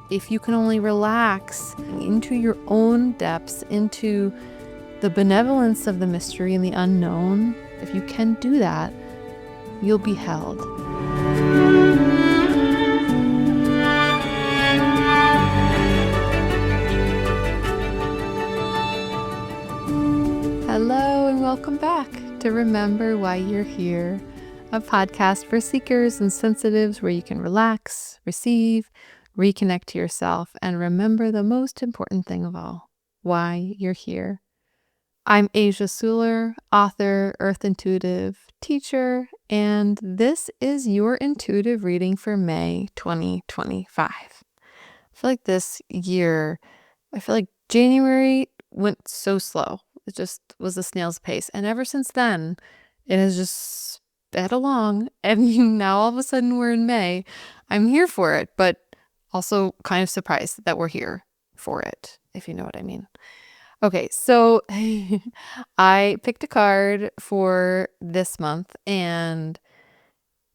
if you can only relax into your own depths, into the benevolence of the mystery and the unknown, if you can do that, you'll be held. Hello and welcome back to Remember Why You're Here, a podcast for seekers and sensitives where you can relax, receive, reconnect to yourself, and remember the most important thing of all, why you're here. I'm Asia Suler, author, Earth Intuitive, teacher, and this is your intuitive reading for May 2025. I feel like this year, January went so slow. It just was a snail's pace. And ever since then, it has just sped along. And now all of a sudden we're in May. I'm here for it, but also kind of surprised that we're here for it, if you know what I mean. Okay, so I picked a card for this month, and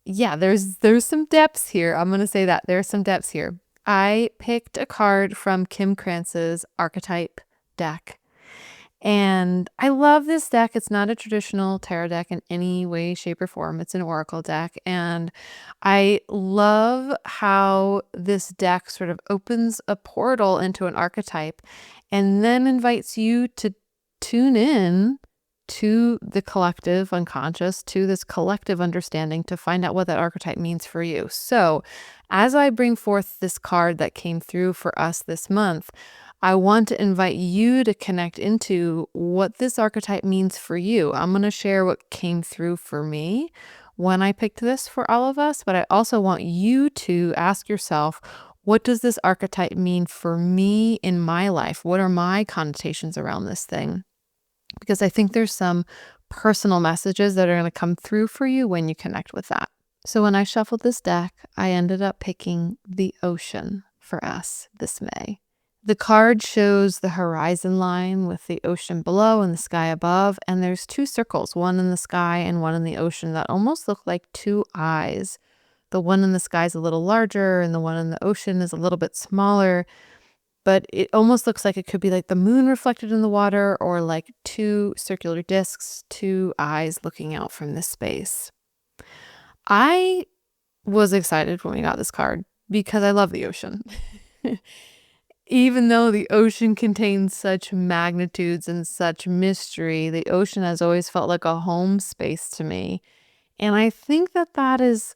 yeah, there's some depths here. I'm going to say that there's some depths here. I picked a card from Kim Krantz's archetype deck, and I love this deck. It's not a traditional tarot deck in any way, shape, or form. It's an oracle deck, and I love how this deck sort of opens a portal into an archetype and then invites you to tune in to the collective unconscious, to this collective understanding to find out what that archetype means for you. So as I bring forth this card that came through for us this month, I want to invite you to connect into what this archetype means for you. I'm going to share what came through for me when I picked this for all of us, but I also want you to ask yourself, what does this archetype mean for me in my life? What are my connotations around this thing? Because I think there's some personal messages that are going to come through for you when you connect with that. So when I shuffled this deck, I ended up picking the ocean for us this May. The card shows the horizon line with the ocean below and the sky above, and there's two circles, one in the sky and one in the ocean, that almost look like two eyes. The one in the sky is a little larger and the one in the ocean is a little bit smaller, but it almost looks like it could be like the moon reflected in the water, or like two circular discs, two eyes looking out from this space. I was excited when we got this card because I love the ocean. Even though the ocean contains such magnitudes and such mystery, the ocean has always felt like a home space to me. And I think that that is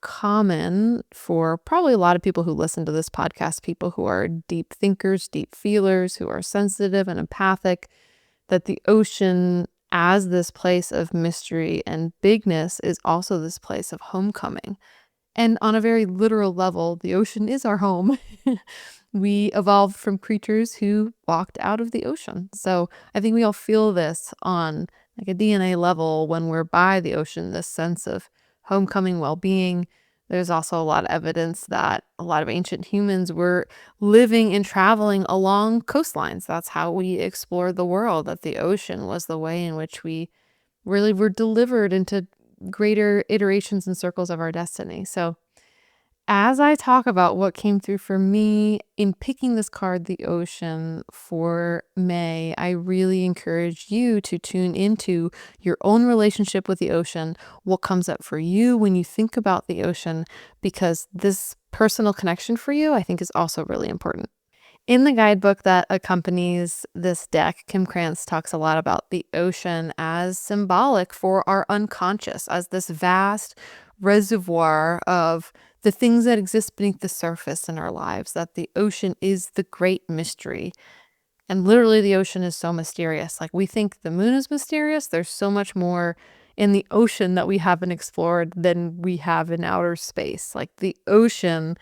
common for probably a lot of people who listen to this podcast, people who are deep thinkers, deep feelers, who are sensitive and empathic, that the ocean as this place of mystery and bigness is also this place of homecoming. And on a very literal level, the ocean is our home. We evolved from creatures who walked out of the ocean. So I think we all feel this on like a DNA level when we're by the ocean, this sense of homecoming, well-being. There's also a lot of evidence that a lot of ancient humans were living and traveling along coastlines. That's how we explored the world, that the ocean was the way in which we really were delivered into greater iterations and circles of our destiny. So as I talk about what came through for me in picking this card, the ocean, for May, I really encourage you to tune into your own relationship with the ocean, what comes up for you when you think about the ocean, because this personal connection for you, I think, is also really important. In the guidebook that accompanies this deck, Kim Krantz talks a lot about the ocean as symbolic for our unconscious, as this vast reservoir of the things that exist beneath the surface in our lives, that the ocean is the great mystery. And literally the ocean is so mysterious. Like we think the moon is mysterious. There's so much more in the ocean that we haven't explored than we have in outer space. Like the ocean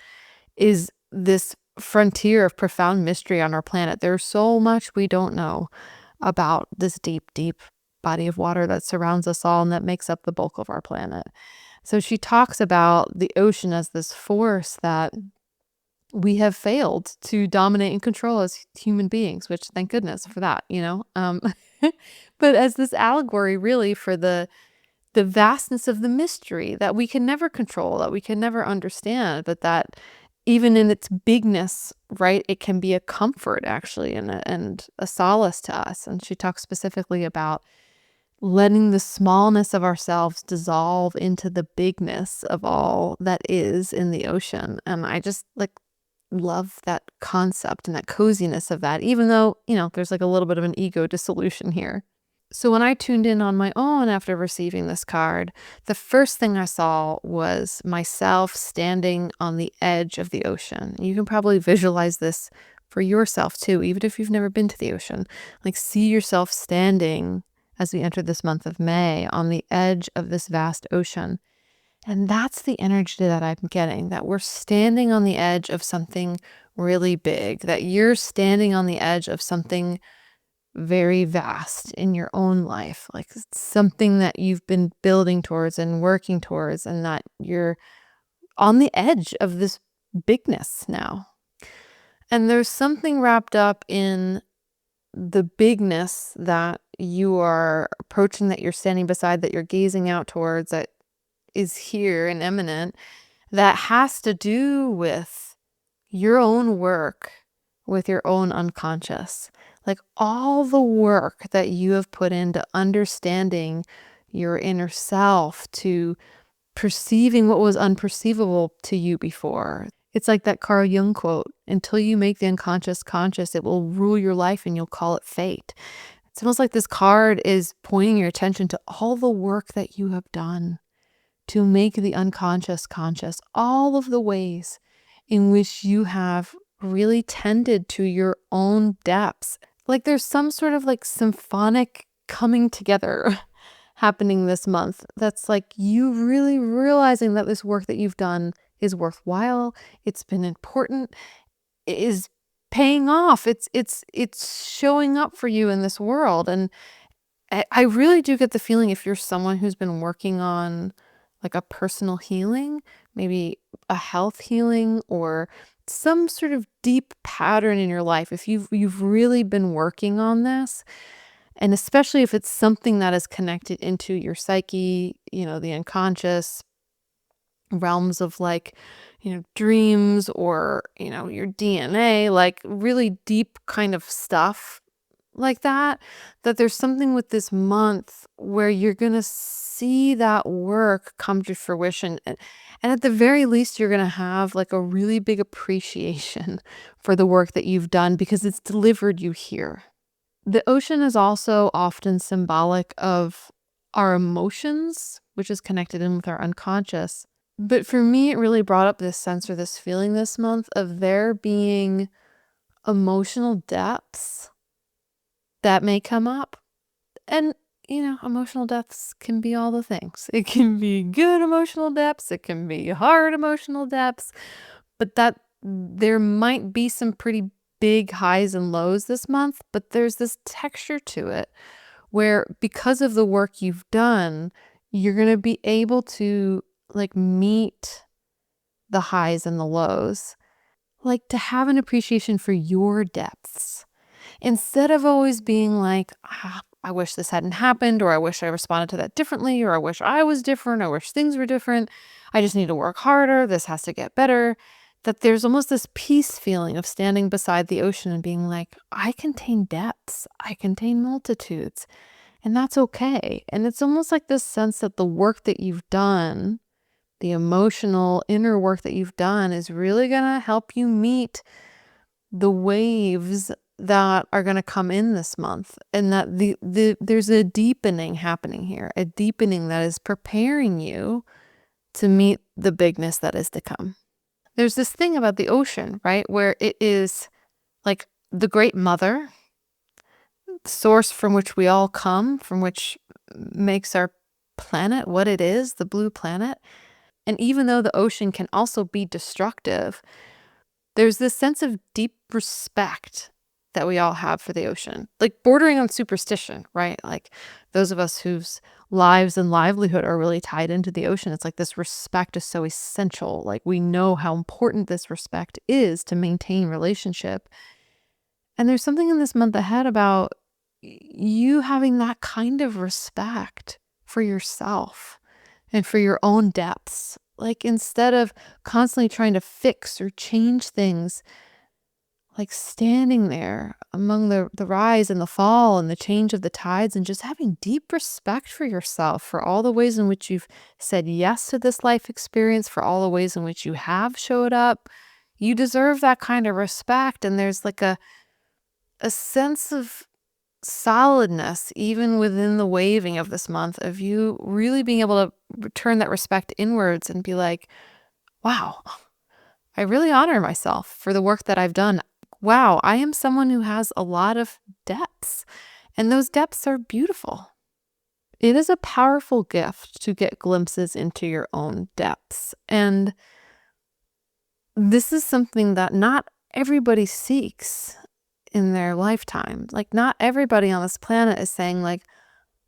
is this frontier of profound mystery on our planet. There's so much we don't know about this deep, deep body of water that surrounds us all and that makes up the bulk of our planet. So she talks about the ocean as this force that we have failed to dominate and control as human beings, which thank goodness for that, but as this allegory really for the vastness of the mystery that we can never control, that we can never understand, but that even in its bigness, right? It can be a comfort actually and a solace to us. And she talks specifically about letting the smallness of ourselves dissolve into the bigness of all that is in the ocean. And I just like love that concept and that coziness of that, even though, there's like a little bit of an ego dissolution here. So when I tuned in on my own after receiving this card, the first thing I saw was myself standing on the edge of the ocean. You can probably visualize this for yourself too, even if you've never been to the ocean. Like see yourself standing as we enter this month of May on the edge of this vast ocean. And that's the energy that I'm getting, that we're standing on the edge of something really big, that you're standing on the edge of something very vast in your own life, like something that you've been building towards and working towards, and that you're on the edge of this bigness now. And there's something wrapped up in the bigness that you are approaching, that you're standing beside, that you're gazing out towards, that is here and imminent, that has to do with your own work with your own unconscious. Like all the work that you have put into understanding your inner self, to perceiving what was unperceivable to you before. It's like that Carl Jung quote, until you make the unconscious conscious, it will rule your life and you'll call it fate. It's almost like this card is pointing your attention to all the work that you have done to make the unconscious conscious, all of the ways in which you have really tended to your own depths. Like there's some sort of like symphonic coming together happening this month. That's like you really realizing that this work that you've done is worthwhile. It's been important. It is paying off. It's showing up for you in this world. And I really do get the feeling, if you're someone who's been working on like a personal healing, maybe a health healing, or some sort of deep pattern in your life, if you've really been working on this, and especially if it's something that is connected into your psyche, the unconscious realms of like, dreams, or, your DNA, like really deep kind of stuff like that, that there's something with this month where you're going to see that work come to fruition. And at the very least, you're going to have like a really big appreciation for the work that you've done, because it's delivered you here. The ocean is also often symbolic of our emotions, which is connected in with our unconscious. But for me, it really brought up this sense or this feeling this month of there being emotional depths that may come up. And, emotional depths can be all the things. It can be good emotional depths, it can be hard emotional depths, but that there might be some pretty big highs and lows this month, but there's this texture to it where, because of the work you've done, you're going to be able to like meet the highs and the lows, like to have an appreciation for your depths. Instead of always being like, I wish this hadn't happened, or I wish I responded to that differently, or I wish I was different, I wish things were different, I just need to work harder, this has to get better, that there's almost this peace feeling of standing beside the ocean and being like, I contain depths, I contain multitudes, and that's okay. And it's almost like this sense that the work that you've done, the emotional inner work that you've done, is really going to help you meet the waves that are going to come in this month, and that there's a deepening happening here, a deepening that is preparing you to meet the bigness that is to come. There's this thing about the ocean, right, where it is like the great mother, source from which we all come, from which makes our planet what it is, the blue planet. And even though the ocean can also be destructive, there's this sense of deep respect that we all have for the ocean, like bordering on superstition, right? Like those of us whose lives and livelihood are really tied into the ocean, it's like this respect is so essential. Like we know how important this respect is to maintain relationship. And there's something in this month ahead about you having that kind of respect for yourself and for your own depths, Like instead of constantly trying to fix or change things, like standing there among the rise and the fall and the change of the tides and just having deep respect for yourself, for all the ways in which you've said yes to this life experience, for all the ways in which you have showed up. You deserve that kind of respect. And there's like a sense of solidness, even within the waving of this month, of you really being able to return that respect inwards and be like, wow, I really honor myself for the work that I've done. Wow, I am someone who has a lot of depths, and those depths are beautiful. It is a powerful gift to get glimpses into your own depths. And this is something that not everybody seeks in their lifetime. Like, not everybody on this planet is saying, like,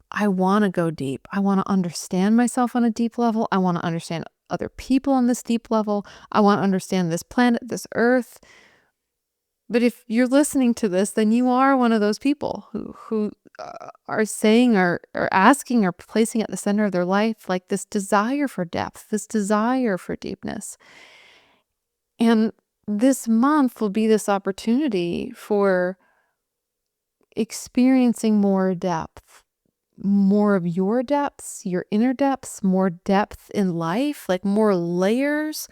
I want to go deep. I want to understand myself on a deep level. I want to understand other people on this deep level. I want to understand this planet, this earth. But if you're listening to this, then you are one of those people who are saying or asking or placing at the center of their life, like this desire for depth, this desire for deepness. And this month will be this opportunity for experiencing more depth, more of your depths, your inner depths, more depth in life, like more layers,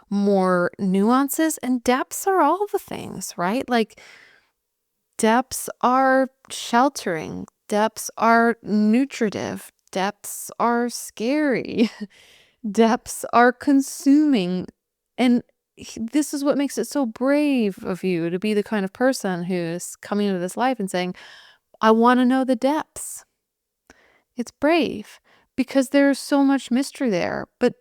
more nuances. And depths are all the things, right? Like depths are sheltering, depths are nutritive, depths are scary, depths are consuming. And this is what makes it so brave of you to be the kind of person who's coming into this life and saying, I want to know the depths. It's brave because there's so much mystery there. But,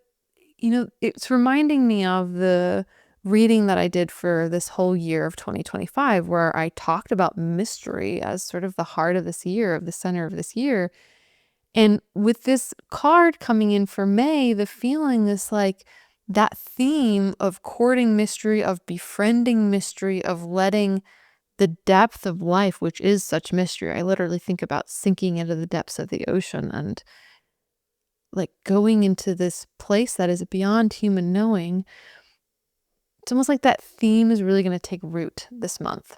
it's reminding me of the reading that I did for this whole year of 2025, where I talked about mystery as sort of the heart of this year, of the center of this year. And with this card coming in for May, the feeling is like that theme of courting mystery, of befriending mystery, of letting the depth of life, which is such mystery. I literally think about sinking into the depths of the ocean and like going into this place that is beyond human knowing. It's almost like that theme is really going to take root this month.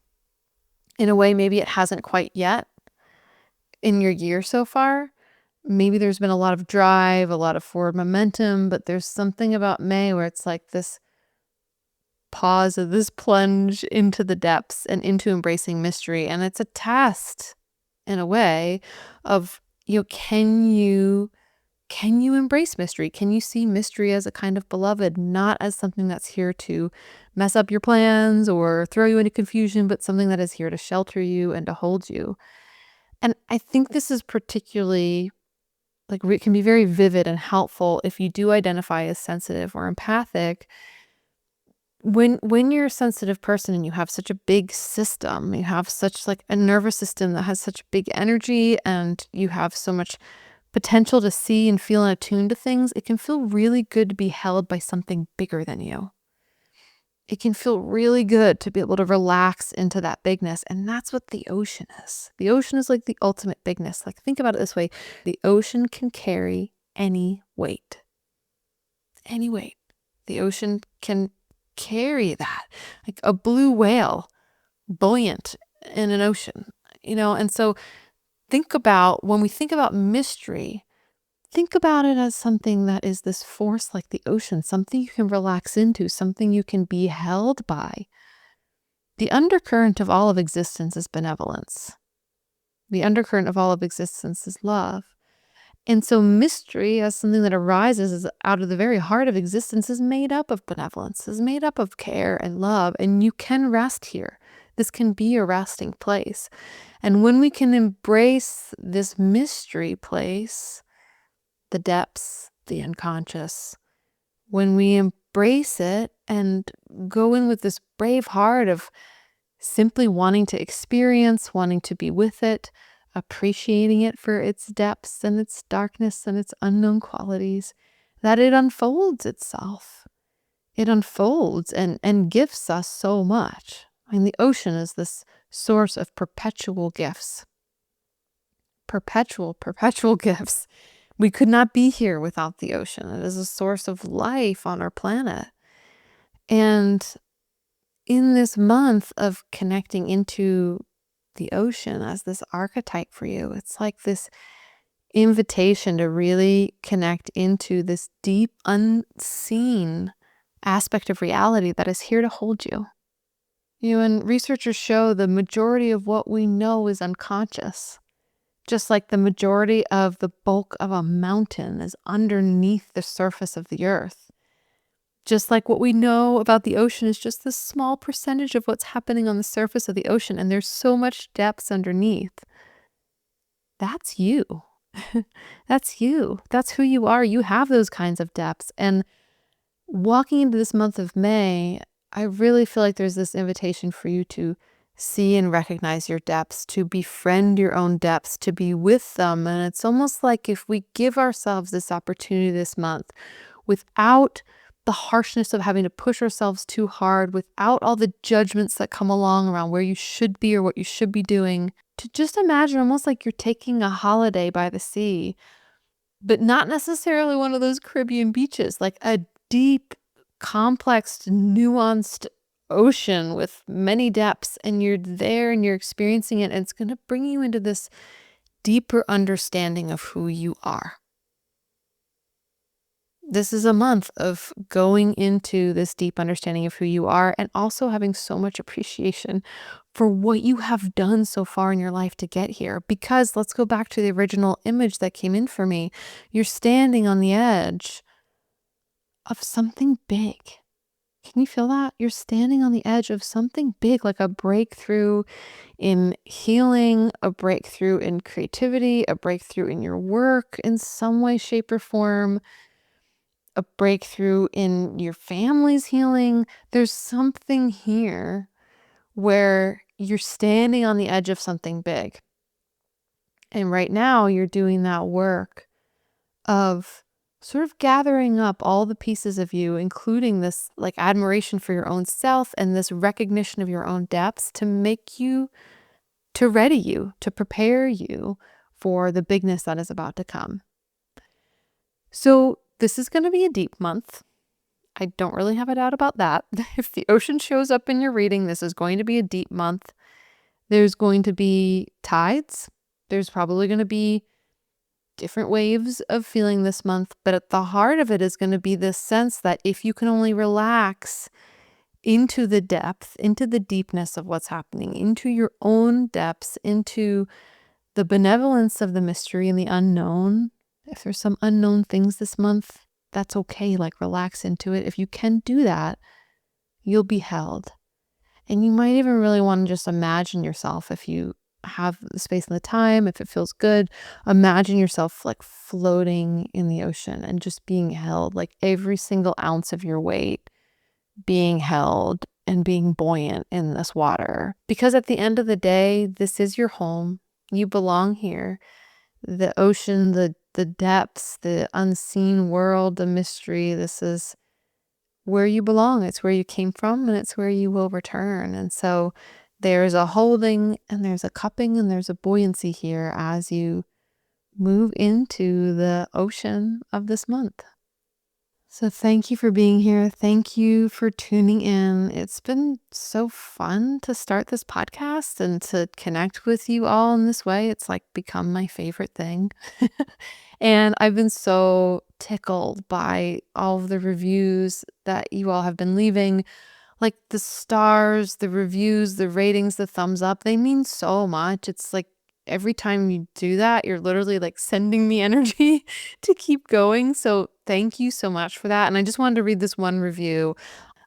In a way, maybe it hasn't quite yet in your year so far. Maybe there's been a lot of drive, a lot of forward momentum, but there's something about May where it's like this pause of this plunge into the depths and into embracing mystery. And it's a test in a way of, can you embrace mystery? Can you see mystery as a kind of beloved, not as something that's here to mess up your plans or throw you into confusion, but something that is here to shelter you and to hold you? And I think this is particularly it can be very vivid and helpful if you do identify as sensitive or empathic. When you're a sensitive person and you have such a big system, you have such like a nervous system that has such big energy and you have so much potential to see and feel and attune to things, it can feel really good to be held by something bigger than you. It can feel really good to be able to relax into that bigness. And that's what the ocean is. The ocean is like the ultimate bigness. Like, think about it this way. The ocean can carry any weight. Any weight. The ocean can carry that. Like a blue whale, buoyant in an ocean, And so when we think about mystery, think about it as something that is this force like the ocean, something you can relax into, something you can be held by. The undercurrent of all of existence is benevolence. The undercurrent of all of existence is love. And so mystery, as something that arises out of the very heart of existence, is made up of benevolence, is made up of care and love, and you can rest here. This can be a resting place. And when we can embrace this mystery place, the depths, the unconscious, when we embrace it and go in with this brave heart of simply wanting to experience, wanting to be with it, appreciating it for its depths and its darkness and its unknown qualities, that it unfolds itself. It unfolds and gifts us so much. I mean, the ocean is this source of perpetual gifts. Perpetual gifts. We could not be here without the ocean. It is a source of life on our planet. And in this month of connecting into the ocean as this archetype for you, it's like this invitation to really connect into this deep, unseen aspect of reality that is here to hold you. And researchers show the majority of what we know is unconscious. Just like the majority of the bulk of a mountain is underneath the surface of the earth. Just like what we know about the ocean is just this small percentage of what's happening on the surface of the ocean, and there's so much depths underneath. That's you. That's you. That's who you are. You have those kinds of depths. And walking into this month of May, I really feel like there's this invitation for you to see and recognize your depths, to befriend your own depths, to be with them. And it's almost like if we give ourselves this opportunity this month without the harshness of having to push ourselves too hard, without all the judgments that come along around where you should be or what you should be doing, to just imagine almost like you're taking a holiday by the sea, but not necessarily one of those Caribbean beaches, like a deep, complex, nuanced ocean with many depths, and you're there and you're experiencing it, and it's going to bring you into this deeper understanding of who you are. This is a month of going into this deep understanding of who you are and also having so much appreciation for what you have done so far in your life to get here. Because let's go back to the original image that came in for me. You're standing on the edge of something big. Can you feel that? You're standing on the edge of something big, like a breakthrough in healing, a breakthrough in creativity, a breakthrough in your work in some way, shape, or form, a breakthrough in your family's healing. There's something here where you're standing on the edge of something big. And right now you're doing that work of sort of gathering up all the pieces of you, including this like admiration for your own self and this recognition of your own depths to make you, to ready you, to prepare you for the bigness that is about to come. So this is going to be a deep month. I don't really have a doubt about that. If the ocean shows up in your reading, this is going to be a deep month. There's going to be tides. There's probably going to be different waves of feeling this month. But at the heart of it is going to be this sense that if you can only relax into the depth, into the deepness of what's happening, into your own depths, into the benevolence of the mystery and the unknown. If there's some unknown things this month, that's okay. Like relax into it. If you can do that, you'll be held. And you might even really want to just imagine yourself, if you have the space and the time, if it feels good, imagine yourself like floating in the ocean and just being held, like every single ounce of your weight being held and being buoyant in this water. Because at the end of the day, this is your home. You belong here. The ocean, the depths, the unseen world, the mystery, this is where you belong. It's where you came from and it's where you will return. And so there's a holding and there's a cupping and there's a buoyancy here as you move into the ocean of this month. So thank you for being here. Thank you for tuning in. It's been so fun to start this podcast and to connect with you all in this way. It's like become my favorite thing. And I've been so tickled by all of the reviews that you all have been leaving. Like the stars, the reviews, the ratings, the thumbs up, they mean so much. It's like every time you do that, you're literally like sending me energy to keep going. So thank you so much for that. And I just wanted to read this one review.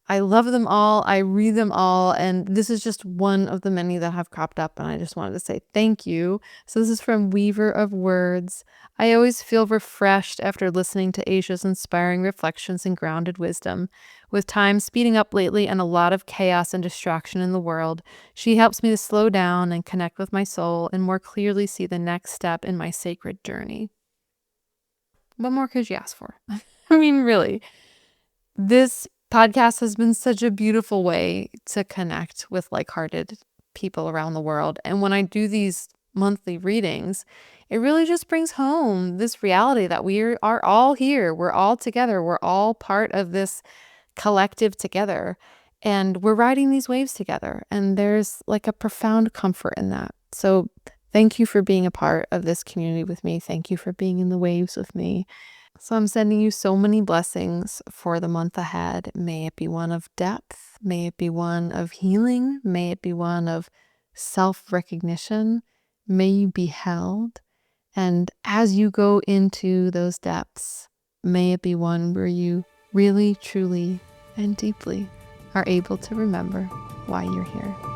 I love them all. I read them all. And this is just one of the many that have cropped up. And I just wanted to say thank you. So this is from Weaver of Words. I always feel refreshed after listening to Asia's inspiring reflections and grounded wisdom. With time speeding up lately and a lot of chaos and distraction in the world, she helps me to slow down and connect with my soul and more clearly see the next step in my sacred journey. What more could you ask for? I mean, really, this podcast has been such a beautiful way to connect with like-hearted people around the world. And when I do these monthly readings, it really just brings home this reality that we are all here. We're all together. We're all part of this collective together. And we're riding these waves together. And there's like a profound comfort in that. So thank you for being a part of this community with me. Thank you for being in the waves with me. So I'm sending you so many blessings for the month ahead. May it be one of depth. May it be one of healing. May it be one of self-recognition. May you be held. And as you go into those depths, may it be one where you really, truly, and deeply are able to remember why you're here.